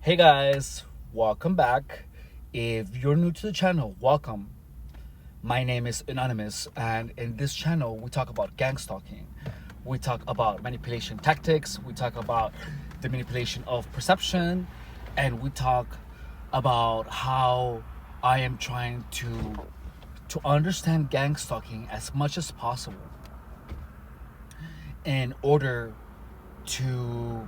Hey guys, welcome back. If you're new to the channel, welcome. My name is Anonymous, and in this channel, we talk about gang stalking. We talk about manipulation tactics, we talk about the manipulation of perception, and we talk about how I am trying to understand gang stalking as much as possible in order to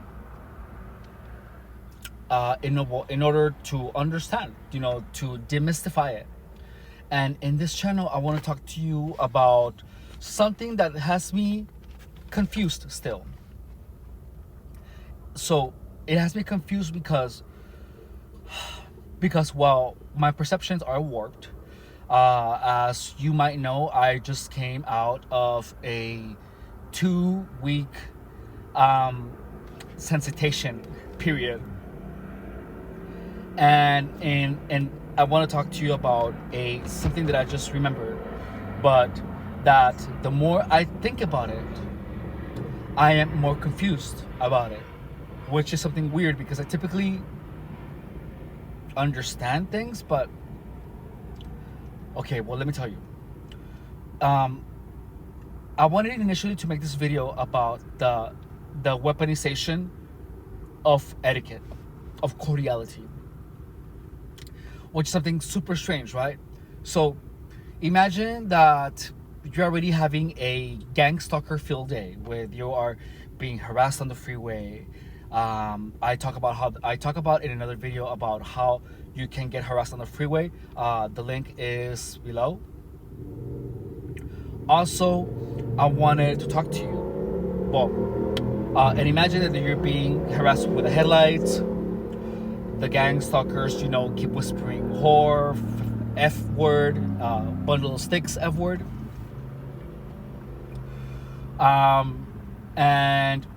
in order to understand, to demystify it. And in this channel, I want to talk to you about something that has me confused still. So it has me confused because well, my perceptions are warped. As you might know, I just came out of a 2-week sensitization period, and I want to talk to you about something that I just remembered, but that the more I think about it, I am more confused about it, which is something weird because I typically understand things, but okay, well, let me tell you. I wanted initially to make this video about the weaponization of etiquette, of cordiality, which is something super strange, right? So imagine that you're already having a gang stalker filled day where you are being harassed on the freeway. I talk about in another video about how you can get harassed on the freeway. The link is below. Also, I wanted to talk to you. Well, and imagine that you're being harassed with the headlights. The gang stalkers, keep whispering whore, F word, bundle of sticks, F word. And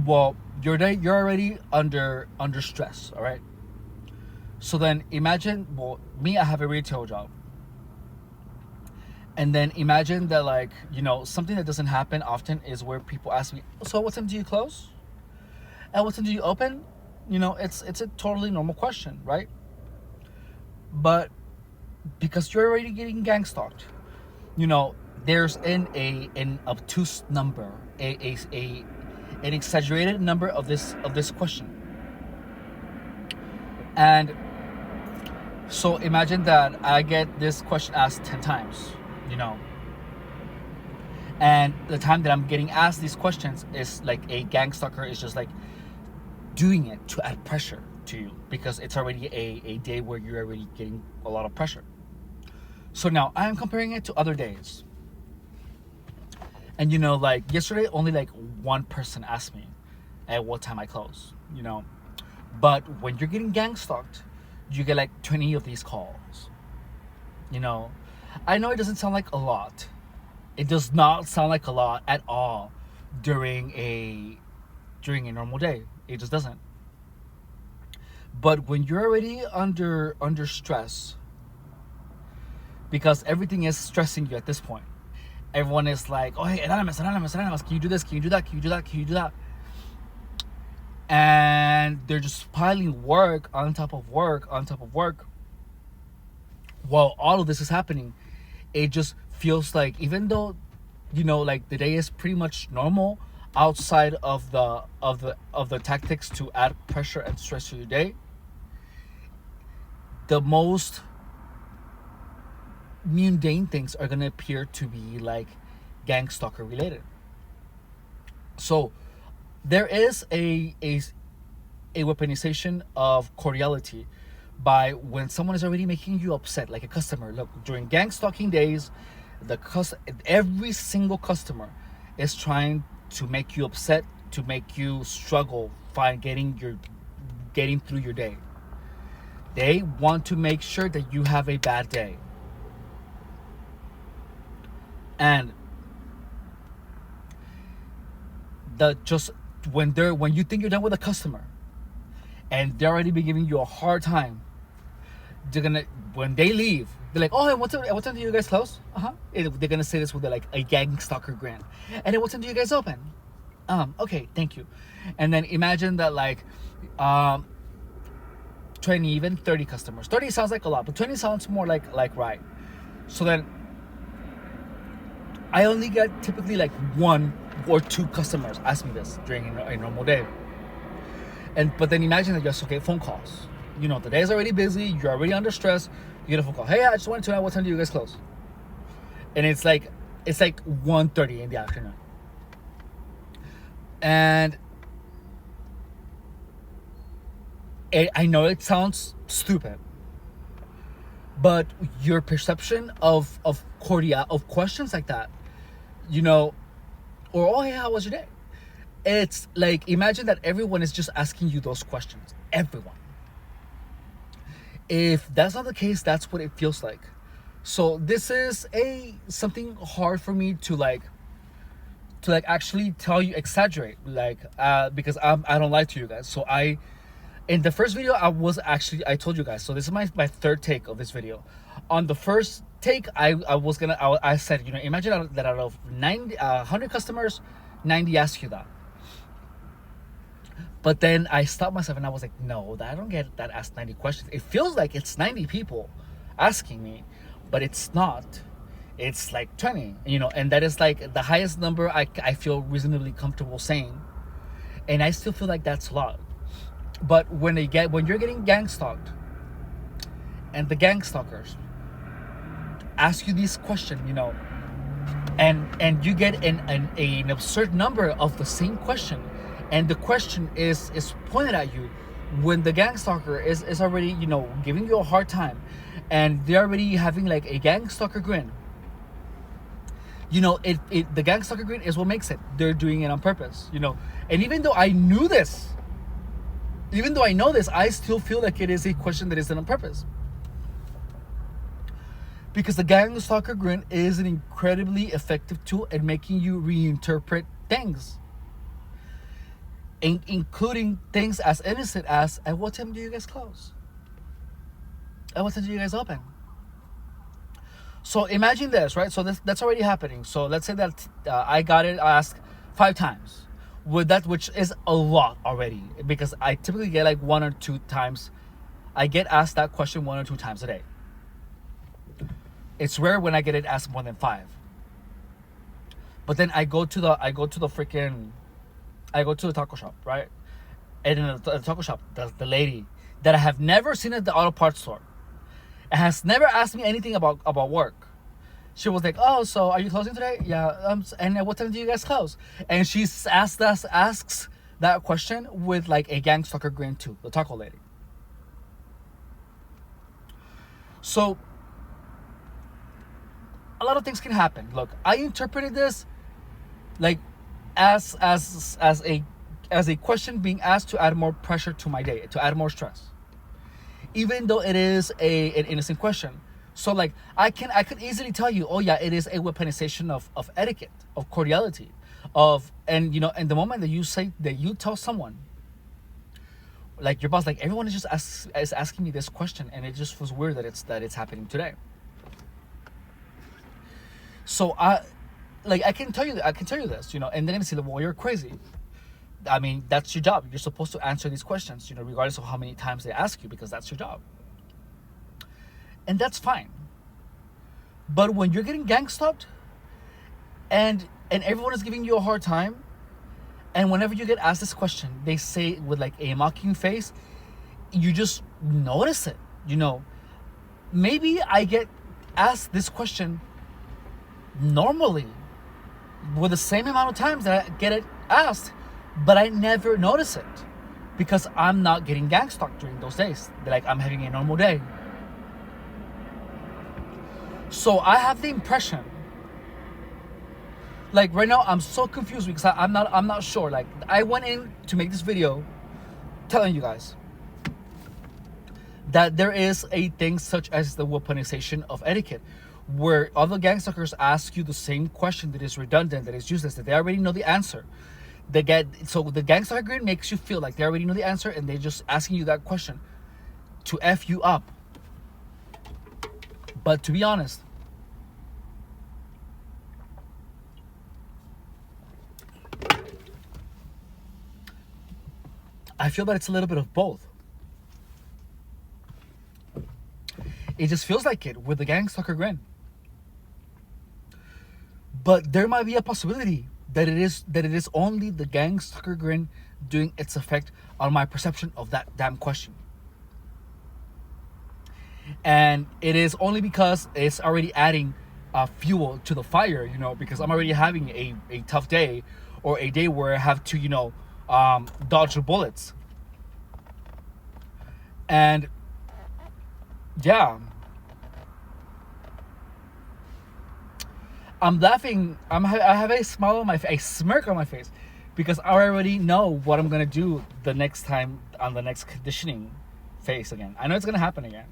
well, you're already under stress, all right? So then imagine, well, me, I have a retail job. And then imagine that, like, something that doesn't happen often is where people ask me, so what time do you close? And what time do you open? It's a totally normal question, right? But because you're already getting gang stalked, there's an obtuse number, an exaggerated number of this question. And so imagine that I get this question asked 10 times, and the time that I'm getting asked these questions is like a gang stalker is just like doing it to add pressure to you because it's already a day where you're already getting a lot of pressure. So now I'm comparing it to other days. And like yesterday, only like one person asked me at what time I close, But when you're getting gang stalked, you get like 20 of these calls. I know it doesn't sound like a lot. It does not sound like a lot at all during a normal day. It just doesn't. But when you're already under stress, because everything is stressing you at this point, everyone is like, oh, hey, anonymous, can you do this, can you do that, can you do that, can you do that? And they're just piling work on top of work on top of work. While all of this is happening, it just feels like, even though like the day is pretty much normal outside of the tactics to add pressure and stress to your day, the most mundane things are going to appear to be like gang stalker related. So there is a weaponization of cordiality by when someone is already making you upset, like a customer. Look, during gang stalking days, every single customer is trying to make you upset, to make you struggle getting through your day. They want to make sure that you have a bad day. And when you think you're done with a customer and they're already been giving you a hard time, when they leave, they're like, oh, what time do you guys close? They're gonna say this with like a gang stalker grin. And then what time do you guys open? Okay, thank you. And then imagine that, like, 20, even 30 customers. 30 sounds like a lot, but 20 sounds more like right. So then I only get typically like 1 or 2 customers ask me this during a normal day. But then imagine that you just phone calls. You know, the day is already busy, you're already under stress, you get a phone call. Hey, I just wanted to know what time do you guys close? And it's like 1:30 in the afternoon. And I know it sounds stupid, but your perception of questions like that, you know, or, oh, hey, how was your day? It's like, imagine that everyone is just asking you those questions. Everyone. If that's not the case, that's what it feels like. So this is something hard for me to actually tell you, exaggerate, because I don't lie to you guys. So in the first video, I told you guys, so this is my third take of this video. On the first take, I said, you know, imagine that out of 100 customers, 90 ask you that. But then I stopped myself and I was like, no, I don't get that asked 90 questions. It feels like it's 90 people asking me, but it's not. It's like 20, you know, and that is like the highest number I feel reasonably comfortable saying. And I still feel like that's a lot. But when you're getting gang stalked, and the gang stalkers ask you this question, you know, and you get an absurd number of the same question, and the question is pointed at you, when the gang stalker is already, you know, giving you a hard time, and they're already having like a gang stalker grin. You know, the gang stalker grin is what makes it. They're doing it on purpose, you know. And even though I know this, I still feel like it is a question that isn't on purpose. Because the gang stalker grin is an incredibly effective tool at making you reinterpret things. Including things as innocent as, at what time do you guys close? At what time do you guys open? So imagine this, right? So that's already happening. So let's say that I got it asked 5 times. Which is a lot already, because I typically get like 1 or 2 times. I get asked that question 1 or 2 times a day. It's rare when I get it asked more than 5. But then I go to the taco shop, right? And in the taco shop, the lady that I have never seen at the auto parts store, and has never asked me anything about work. She was like, oh, so are you closing today? Yeah. And at what time do you guys close? And she asks that question with like a gang stalker grin too, the taco lady. So a lot of things can happen. Look, I interpreted this like as a question being asked to add more pressure to my day, to add more stress, even though it is an innocent question. So like I could easily tell you, oh yeah, it is a weaponization of etiquette, of cordiality, and you know, and the moment that you tell someone, like your boss, like everyone is just asking me this question, and it just feels weird that it's happening today. So I can tell you this, you know, and they're gonna say, well, you're crazy. I mean, that's your job. You're supposed to answer these questions, you know, regardless of how many times they ask you, because that's your job. And that's fine. But when you're getting gang stalked, and everyone is giving you a hard time, and whenever you get asked this question, they say it with like a mocking face, you just notice it, you know. Maybe I get asked this question normally with the same amount of times that I get it asked, but I never notice it because I'm not getting gang stalked during those days. Like, I'm having a normal day. So I have the impression, like right now I'm so confused because I'm not sure. Like, I went in to make this video telling you guys that there is a thing such as the weaponization of etiquette, where other gang stalkers ask you the same question that is redundant, that is useless, that they already know the answer. So the gang stalker grin makes you feel like they already know the answer, and they're just asking you that question to F you up. But to be honest, I feel that it's a little bit of both. It just feels like it with the gang stalker grin. But there might be a possibility that it is only the gang stalker grin doing its effect on my perception of that damn question. And it is only because it's already adding fuel to the fire, because I'm already having a tough day, or a day where I have to, dodge the bullets. And yeah, I'm laughing. I have a smile on my face, a smirk on my face, because I already know what I'm gonna do the next time on the next conditioning phase again. I know it's gonna happen again,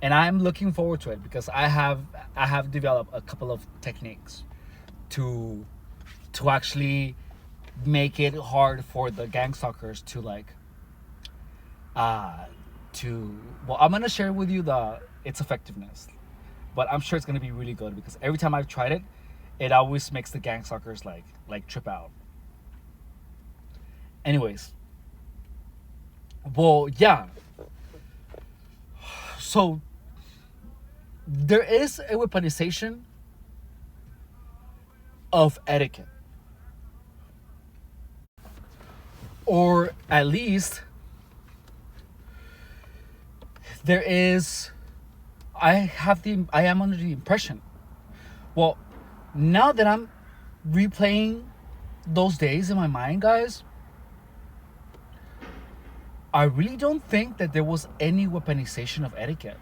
and I'm looking forward to it because I have developed a couple of techniques to actually make it hard for the gang stalkers to I'm gonna share with you its effectiveness, but I'm sure it's gonna be really good because every time I've tried it, it always makes the gang stalkers like trip out. Anyways, well, yeah. So there is a weaponization of etiquette, or at least there is. I am under the impression. Well, now that I'm replaying those days in my mind, guys, I really don't think that there was any weaponization of etiquette.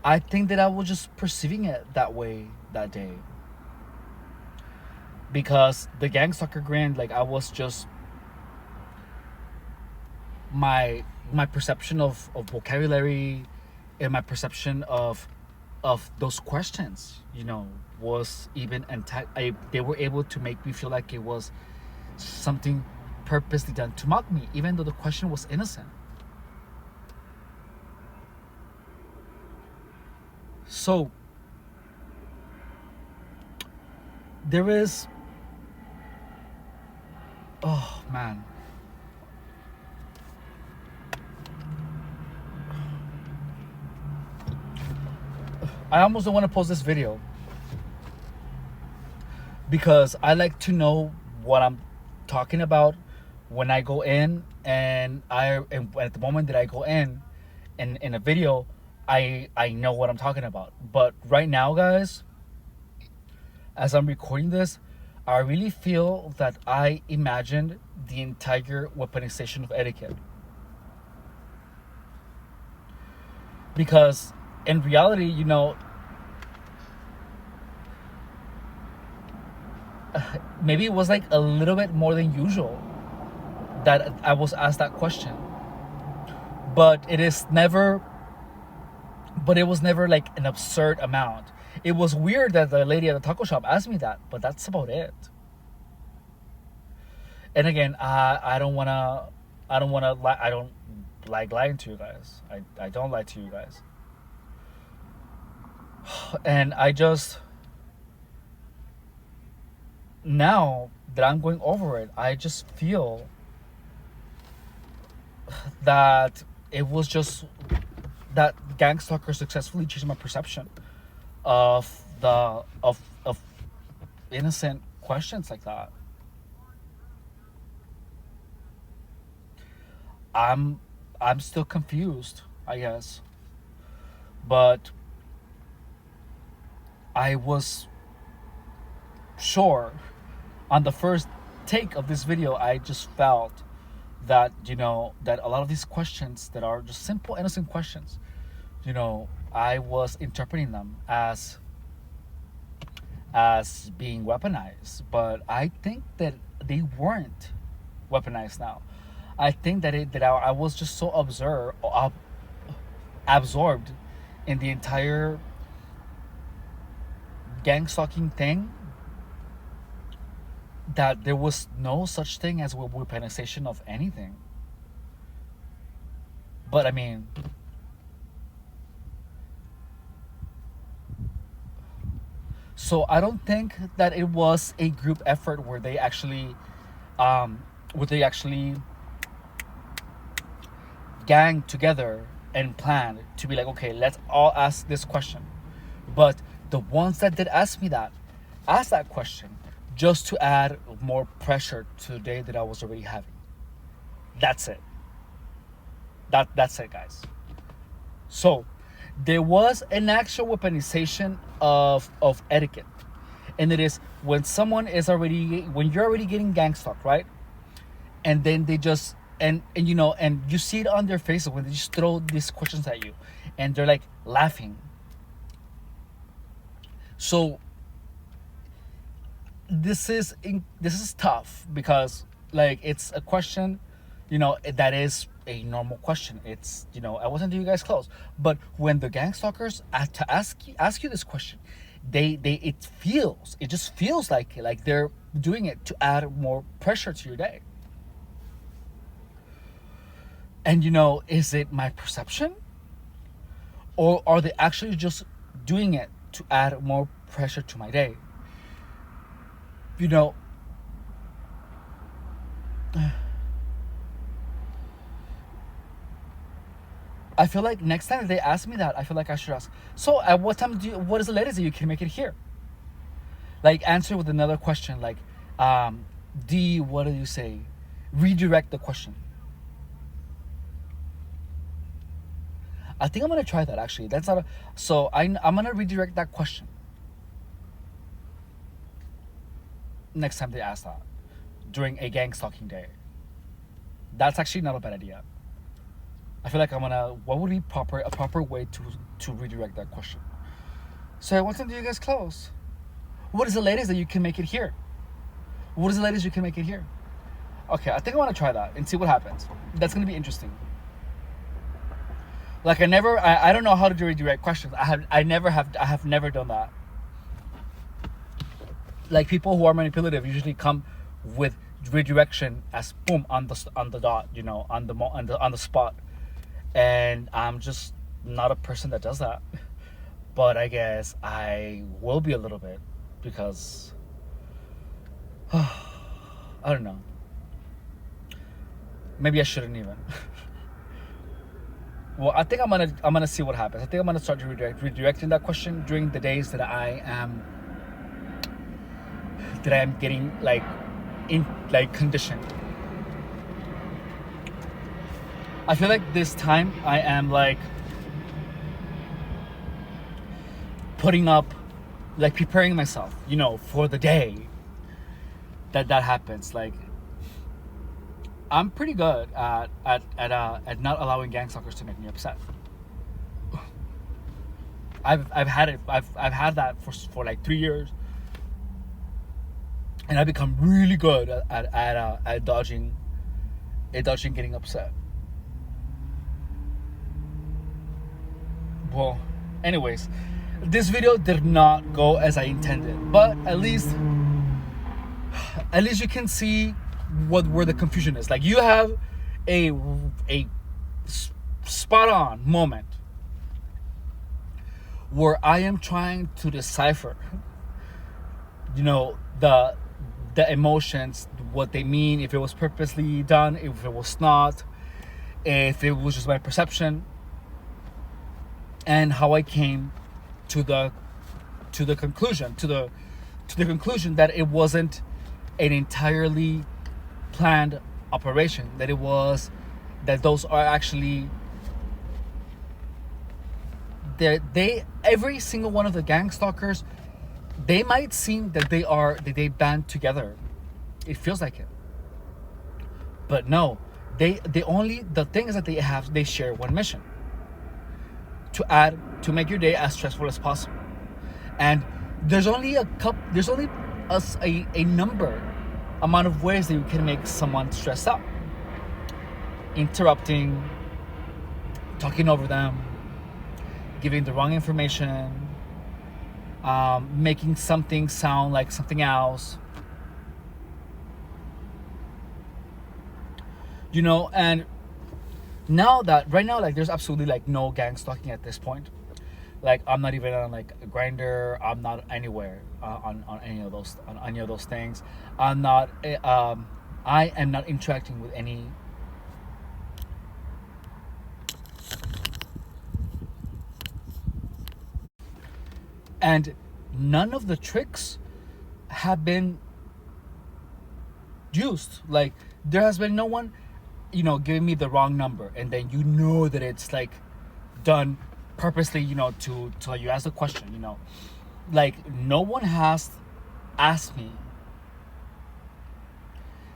I think that I was just perceiving it that way that day. Because the gang stalker grin, I was just my perception of vocabulary and my perception of those questions, was even they were able to make me feel like it was something purposely done to mock me, even though the question was innocent. So there is, oh man, I almost don't want to post this video because I like to know what I'm talking about when I go in, and at the moment that I go in a video, I know what I'm talking about. But right now, guys, as I'm recording this, I really feel that I imagined the entire weaponization of etiquette. Because in reality, maybe it was a little bit more than usual that I was asked that question. But it was never an absurd amount. It was weird that the lady at the taco shop asked me that, but that's about it. And again, I don't like lying to you guys. I don't lie to you guys. And I just, now that I'm going over it, I just feel that it was just that gang stalker successfully changed my perception of innocent questions like that. I'm still confused, I guess. But I was sure on the first take of this video, I just felt that, that a lot of these questions that are just simple, innocent questions, I was interpreting them as being weaponized. But I think that they weren't weaponized now. I think that I was just so absorbed in the entire gang stalking thing that there was no such thing as weaponization of anything. But I mean, so I don't think that it was a group effort where they actually gang together and planned to be like, okay, let's all ask this question. But the ones that did ask that question just to add more pressure to the day that I was already having. That's it. That's it, guys. So there was an actual weaponization of etiquette. And it is when when you're already getting gang stalked, right? And then they just and you know, and you see it on their faces when they just throw these questions at you and they're like laughing. So this is tough because like it's a question, that is a normal question. It's, I wasn't to you guys close, but when the gang stalkers to ask you this question, they it just feels like they're doing it to add more pressure to your day. And is it my perception, or are they actually just doing it to add more pressure to my day? you know I feel like next time they ask me that, I feel like I should ask, so at what time what is the latest that you can make it here? Like, answer with another question, like, what do you say, redirect the question. I think I'm gonna try that, actually. That's not a so I'm gonna redirect that question next time they ask that during a gang stalking day. That's actually not a bad idea. I feel like what would be a proper way to redirect that question? So what time do you guys close? What is the latest that you can make it here? What is the latest you can make it here? Okay, I think I want to try that and see what happens. That's gonna be interesting. Like, I don't know how to redirect questions. I have never done that. Like, people who are manipulative usually come with redirection as boom on the dot, on the spot. And I'm just not a person that does that. But I guess I will be a little bit, because I don't know. Maybe I shouldn't even. Well, I think I'm gonna see what happens. I think I'm gonna start redirecting that question during the days that I am getting conditioned. I feel like this time I am putting up, preparing myself, for the day that happens. Like, I'm pretty good at not allowing gang stalkers to make me upset. I've had that for like 3 years, and I've become really good at dodging getting upset. Well, anyways, this video did not go as I intended, but at least you can see where the confusion is. Like, you have a spot on moment where I am trying to decipher, the emotions, what they mean, if it was purposely done, if it was not, if it was just my perception, and how I came to the conclusion that it wasn't an entirely planned operation, that those are actually every single one of the gang stalkers, they might seem that they band together. It feels like it, but no, the thing is that they share one mission: to make your day as stressful as possible. And there's only a number amount of ways that you can make someone stressed out: interrupting, talking over them, giving the wrong information, making something sound like something else, and right now, there's absolutely no gang stalking at this point. I'm not even on a Grinder. I'm not anywhere on any of those things. I'm not. I am not interacting with any And none of the tricks have been used. Like, there has been no one, giving me the wrong number, and then that it's like done purposely, to you ask the question, like, no one has asked me.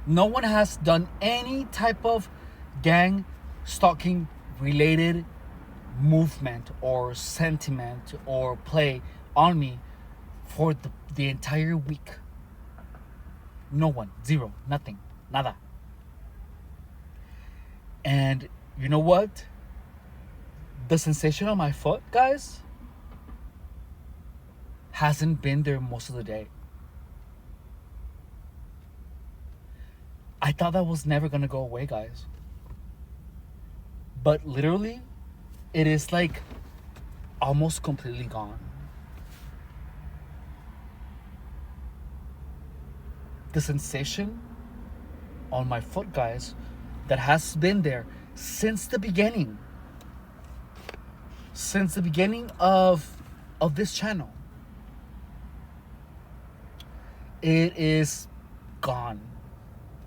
No one has done any type of gang stalking related movement or sentiment or play on me for the entire week. No one. Zero. Nothing. Nada. And you know what? The sensation on my foot, guys, hasn't been there most of the day. I thought that was never gonna go away, guys. But literally, it is like almost completely gone. The sensation on my foot, guys, that has been there since the beginning. Since the beginning of this channel. It is gone.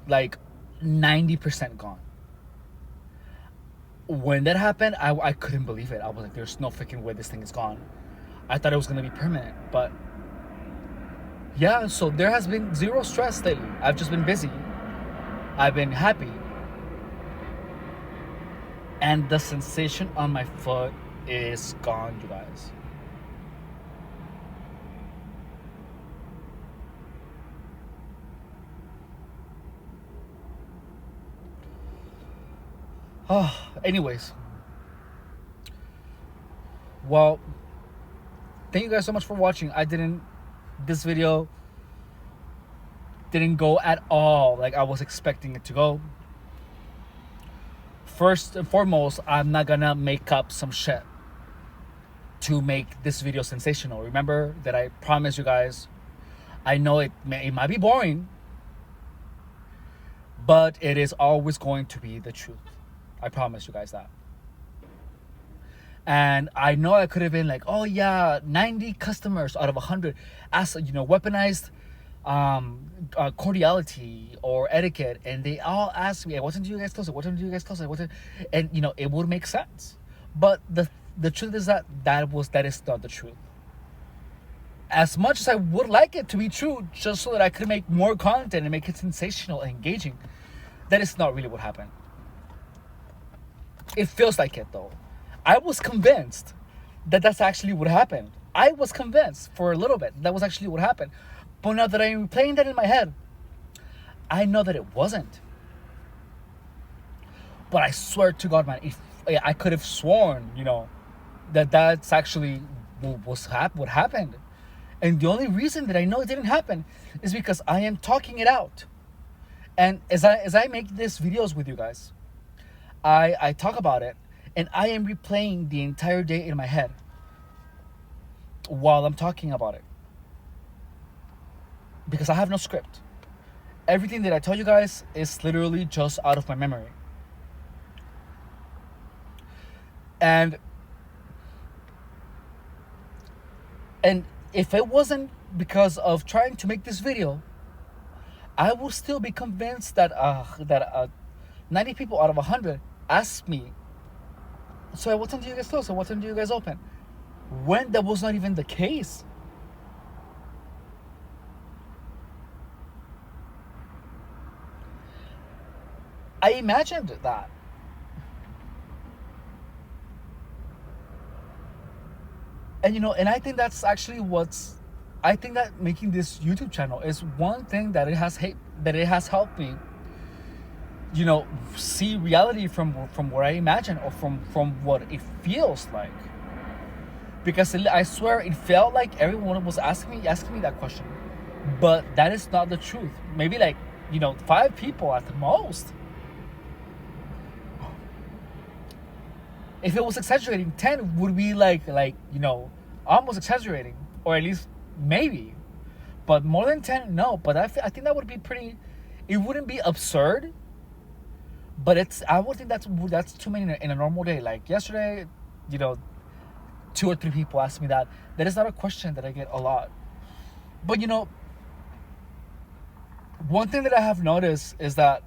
Like 90% gone. When that happened, I couldn't believe it. I was like, there's no freaking way this thing is gone. I thought it was going to be permanent. But yeah, so there has been zero stress lately. I've just been busy. I've been happy. And the sensation on my foot is gone, you guys. Anyways. Well, thank you guys so much for watching. This video didn't go at all like I was expecting it to go. First and foremost, I'm not gonna make up some shit to make this video sensational. Remember that I promised you guys. I know it might be boring, but it is always going to be the truth. I promise you guys that. And I know I could have been like, oh yeah, 90 customers out of 100 asked, weaponized cordiality or etiquette, and they all asked me, hey, what time do you guys close it? What time do you guys close it? And it would make sense. But the truth is that is not the truth. As much as I would like it to be true, just so that I could make more content and make it sensational and engaging, that is not really what happened. It feels like it though. I was convinced that that's actually what happened. I was convinced for a little bit that was actually what happened. But now that I'm playing that in my head, I know that it wasn't. But I swear to God, man, if I could have sworn, that's actually what happened. And the only reason that I know it didn't happen is because I am talking it out. And as I make these videos with you guys, I talk about it, and I am replaying the entire day in my head while I'm talking about it. Because I have no script. Everything that I tell you guys is literally just out of my memory. And if it wasn't because of trying to make this video, I would still be convinced that 90 people out of 100 asked me, so what time do you guys close? Or what time do you guys open? When that was not even the case. I imagined that. And and I think that's actually I think that making this YouTube channel is one thing that it has helped me, see reality from what I imagine, or from what it feels like. Because I swear it felt like everyone was asking me that question, but that is not the truth. Maybe 5 people at the most. If it was exaggerating, 10 would be almost exaggerating, or at least maybe. But more than 10, no. But I think that would be pretty. It wouldn't be absurd. But I would think that's too many in a normal day. Like yesterday, 2 or 3 people ask me that. That is not a question that I get a lot. But one thing that I have noticed is that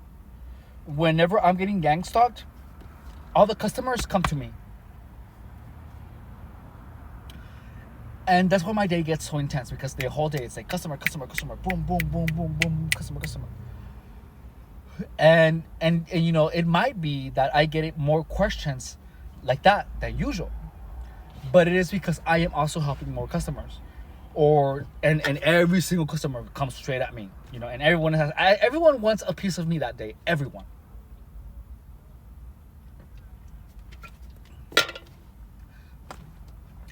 whenever I'm getting gang stalked, all the customers come to me. And that's why my day gets so intense, because the whole day it's like customer, customer, customer, boom, boom, boom, boom, boom, customer, customer. And it might be that I get more questions like that than usual. But it is because I am also helping more customers. And every single customer comes straight at me, and everyone wants a piece of me that day. Everyone.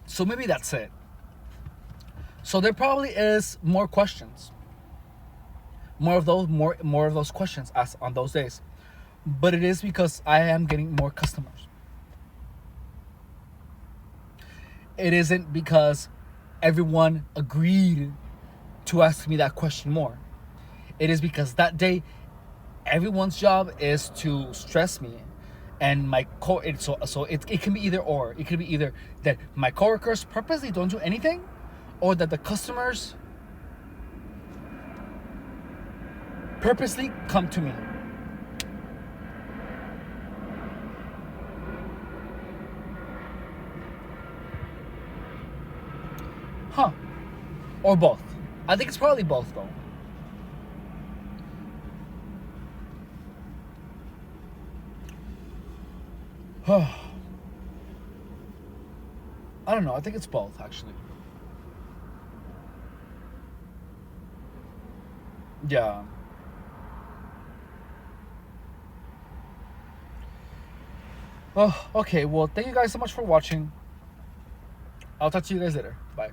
So maybe that's it. So there probably is more questions, more of those questions asked on those days, but it is because I am getting more customers. It isn't because everyone agreed to ask me that question more. It is because that day, everyone's job is to stress me, and it can be either or. It could be either that my coworkers purposely don't do anything, or that the customers purposely come to me. Huh. Or both. I think it's probably both, though. I don't know. I think it's both, actually. Yeah. Oh, okay. Well, thank you guys so much for watching. I'll talk to you guys later. Bye.